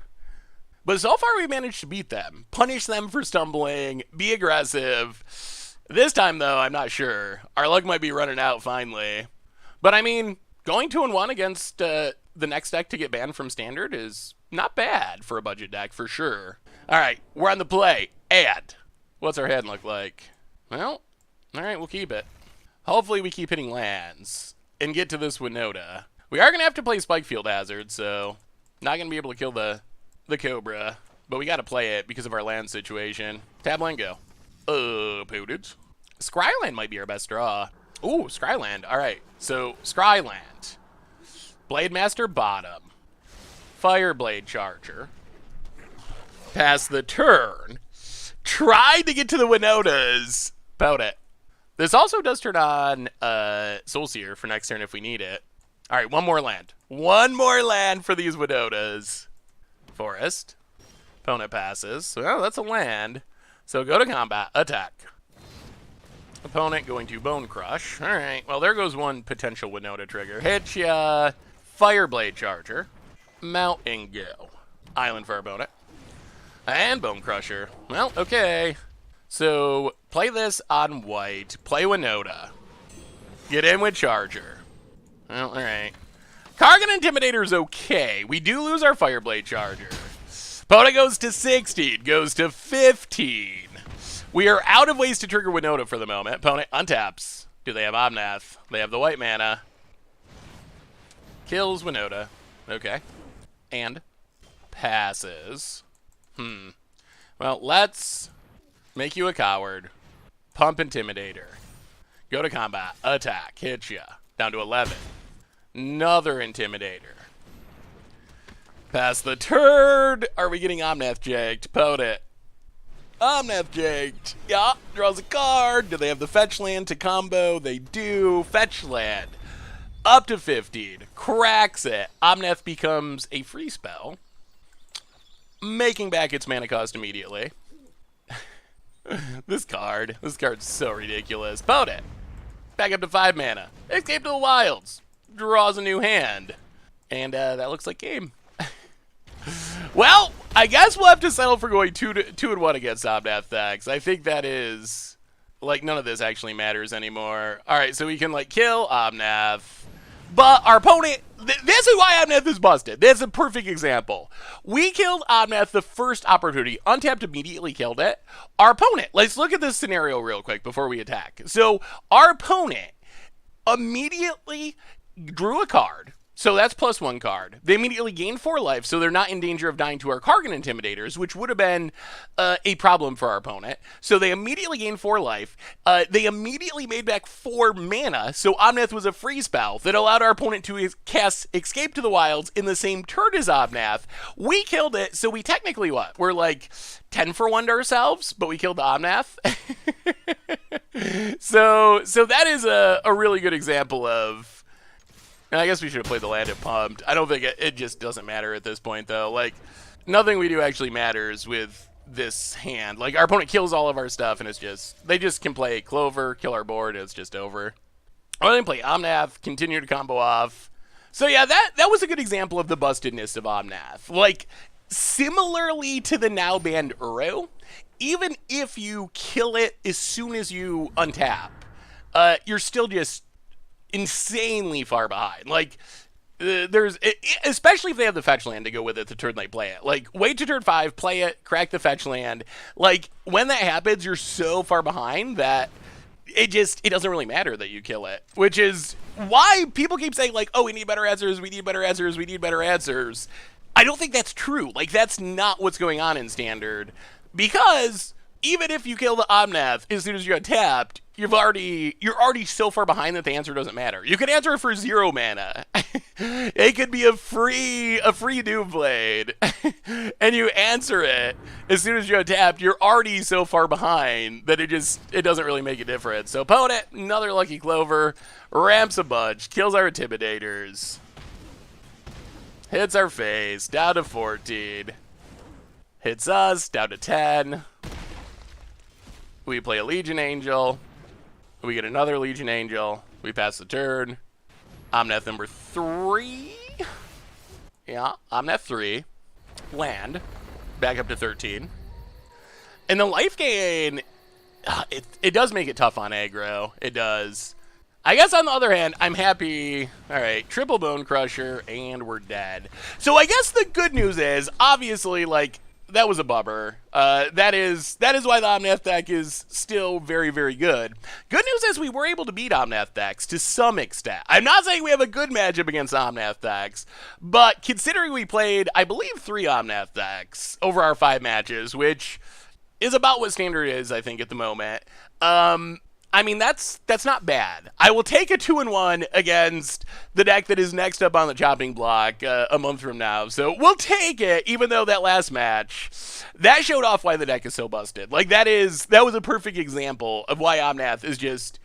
But so far, we managed to beat them, punish them for stumbling, be aggressive. This time, though, I'm not sure. Our luck might be running out finally. But I mean, going 2-1 against the next deck to get banned from Standard is not bad for a budget deck, for sure. All right, we're on the play. And what's our hand look like? Well, all right, we'll keep it. Hopefully, we keep hitting lands and get to this Winota. We are going to have to play Spikefield Hazard, so not going to be able to kill the Cobra, but we got to play it because of our land situation. Tab land go. Pooted. Scryland might be our best draw. Ooh, Scryland. All right. So, Scryland. Blade Master bottom. Fireblade Charger. Pass the turn. Tried to get to the Winotas. About it. This also does turn on Soulseer for next turn if we need it. All right, one more land. One more land for these Winotas. Forest. Opponent passes. Well, that's a land. So go to combat. Attack. Opponent going to Bone Crush. All right, well, there goes one potential Winota trigger. Hit ya. Fireblade Charger. Mount and go. Island for our opponent. And Bone Crusher. Well, okay. So, play this on white. Play Winota. Get in with Charger. Well, alright. Kargan Intimidator's okay. We do lose our Fireblade Charger. Opponent goes to 16. Goes to 15. We are out of ways to trigger Winota for the moment. Opponent untaps. Do they have Omnath? They have the white mana. Kills Winota. Okay. And passes. Well, let's make you a coward. Pump Intimidator. Go to combat. Attack. Hit ya. Down to 11. Another Intimidator. Pass the turn. Are we getting Omnath Jaked? Opponent. Omnath Jaked. Yeah. Draws a card. Do they have the fetch land to combo? They do. Fetch land. Up to 15. Cracks it. Omnath becomes a free spell. Making back its mana cost immediately. This card's so ridiculous. Opponent. Back up to 5 mana. Escape to the Wilds. Draws a new hand. And that looks like game. Well, I guess we'll have to settle for going 2-1 against Omnath decks. I think that is, like, none of this actually matters anymore. Alright, so we can, like, kill Omnath. But our opponent, this is why Omnath is busted. This is a perfect example. We killed Omnath the first opportunity. Untapped, immediately killed it. Our opponent, let's look at this scenario real quick before we attack. So our opponent immediately drew a card. So that's +1 card. They immediately gained 4 life, so they're not in danger of dying to our Kargan Intimidators, which would have been a problem for our opponent. So they immediately gained 4 life. They immediately made back 4 mana, so Omnath was a free spell that allowed our opponent to cast Escape to the Wilds in the same turn as Omnath. We killed it, so we technically what? We're like 10 for 1 to ourselves, but we killed the Omnath. So that is a really good example of... I guess we should have played the land and pumped. I don't think it just doesn't matter at this point, though. Like, nothing we do actually matters with this hand. Like, our opponent kills all of our stuff, and it's just... They just can play Clover, kill our board, and it's just over. Or they play Omnath, continue to combo off. So, yeah, that was a good example of the bustedness of Omnath. Like, similarly to the now banned Uro, even if you kill it as soon as you untap, you're still just... insanely far behind. Like, especially if they have the fetch land to go with it the turn they play it. Like, wait to turn 5, play it, crack the fetch land. Like, when that happens, you're so far behind that it doesn't really matter that you kill it. Which is why people keep saying, like, oh, we need better answers, we need better answers, we need better answers. I don't think that's true. Like, that's not what's going on in Standard. Because even if you kill the Omnath as soon as you're tapped, you're already so far behind that the answer doesn't matter. You can answer it for 0 mana. It could be a free Doomblade, and you answer it as soon as you're tapped. You're already so far behind that it doesn't really make a difference. So opponent, another Lucky Clover, ramps a bunch, kills our Intimidators, hits our face down to 14, hits us down to 10. We play a Legion Angel. We get another Legion Angel. We pass the turn. Omnath number 3. Yeah, Omnath 3. Land. Back up to 13. And the life gain, it does make it tough on aggro. It does. I guess on the other hand, I'm happy. All right, triple Bone Crusher, and we're dead. So I guess the good news is, obviously, like, that was a bummer. That is why the Omnath deck is still very, very good. Good news is we were able to beat Omnath decks to some extent. I'm not saying we have a good matchup against Omnath decks, but considering we played, I believe, 3 Omnath decks over our 5 matches, which is about what Standard is, I think, at the moment. I mean, that's not bad. I will take a 2-1 against the deck that is next up on the chopping block a month from now. So we'll take it, even though that last match, that showed off why the deck is so busted. Like, that was a perfect example of why Omnath is just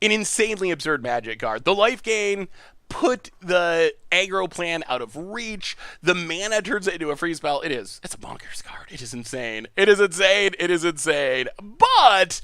an insanely absurd Magic card. The life gain put the aggro plan out of reach. The mana turns it into a free spell. It's a bonkers card. It is insane. It is insane. It is insane. But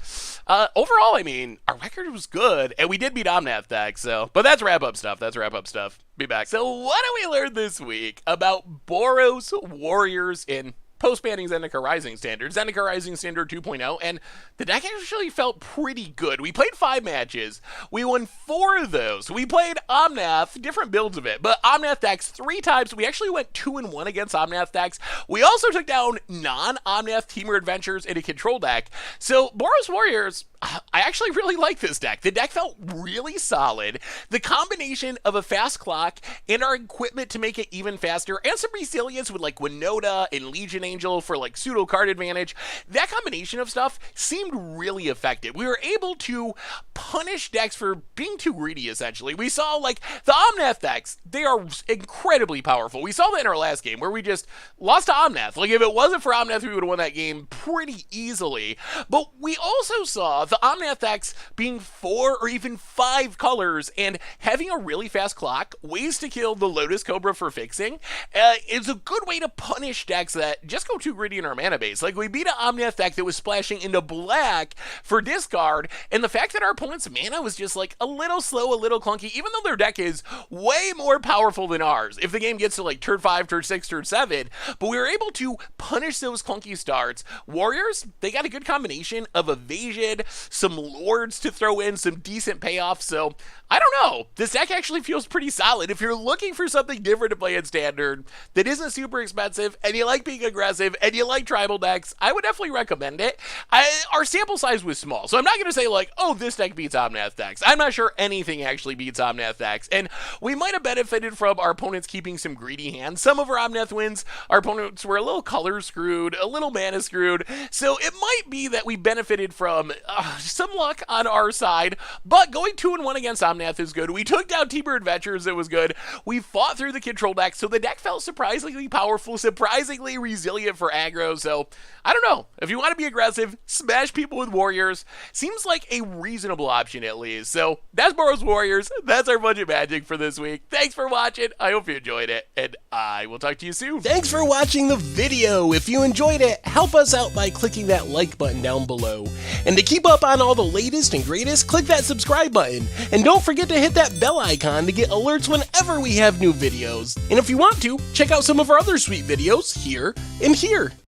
overall, I mean, our record was good, and we did beat Omnath deck. So, but that's wrap up stuff. Be back. So, what do we learn this week about Boros Warriors in post-banning Zendikar Rising Standard, Zendikar Rising Standard 2.0, and the deck actually felt pretty good. We played 5 matches. We won 4 of those. We played Omnath, different builds of it, but Omnath decks 3 times. We actually went 2-1 against Omnath decks. We also took down non-Omnath Teamer Adventures in a control deck. So, Boros Warriors, I actually really like this deck. The deck felt really solid. The combination of a fast clock and our equipment to make it even faster, and some resilience with like Winota and Legion Angel for like pseudo card advantage, that combination of stuff seemed really effective. We were able to punish decks for being too greedy, essentially. We saw like the Omnath decks, they are incredibly powerful. We saw that in our last game where we just lost to Omnath. Like, if it wasn't for Omnath, we would have won that game pretty easily. But we also saw the Omnath decks being 4 or even 5 colors and having a really fast clock, ways to kill the Lotus Cobra for fixing, is a good way to punish decks that just go too greedy in our mana base. Like, we beat an Omnath deck that was splashing into black for discard, and the fact that our opponent's mana was just like a little slow, a little clunky, even though their deck is way more powerful than ours if the game gets to like turn 5, turn 6, turn 7, but we were able to punish those clunky starts. Warriors, they got a good combination of evasion, some lords to throw in, some decent payoffs. So I don't know, this deck actually feels pretty solid. If you're looking for something different to play in Standard that isn't super expensive, and you like being aggressive, and you like tribal decks, I would definitely recommend it. Our sample size was small, so I'm not going to say like, oh, this deck beats Omnath decks. I'm not sure anything actually beats Omnath decks, and we might have benefited from our opponents keeping some greedy hands. Some of our Omnath wins, our opponents were a little color screwed, a little mana screwed, so it might be that we benefited from some luck on our side, but going 2-1 against Omnath is good. We took down Teamer Adventures, it was good. We fought through the control deck, so the deck felt surprisingly powerful, surprisingly resilient for aggro. So I don't know, if you want to be aggressive, smash people with Warriors, seems like a reasonable option at least. So that's Boros Warriors, that's our budget magic for this week. Thanks for watching, I hope you enjoyed it, and I will talk to you soon. Thanks for watching the video. If you enjoyed it, help us out by clicking that like button down below. And to keep up on all the latest and greatest, click that subscribe button. And don't forget to hit that bell icon to get alerts whenever we have new videos. And if you want to, check out some of our other sweet videos here and here.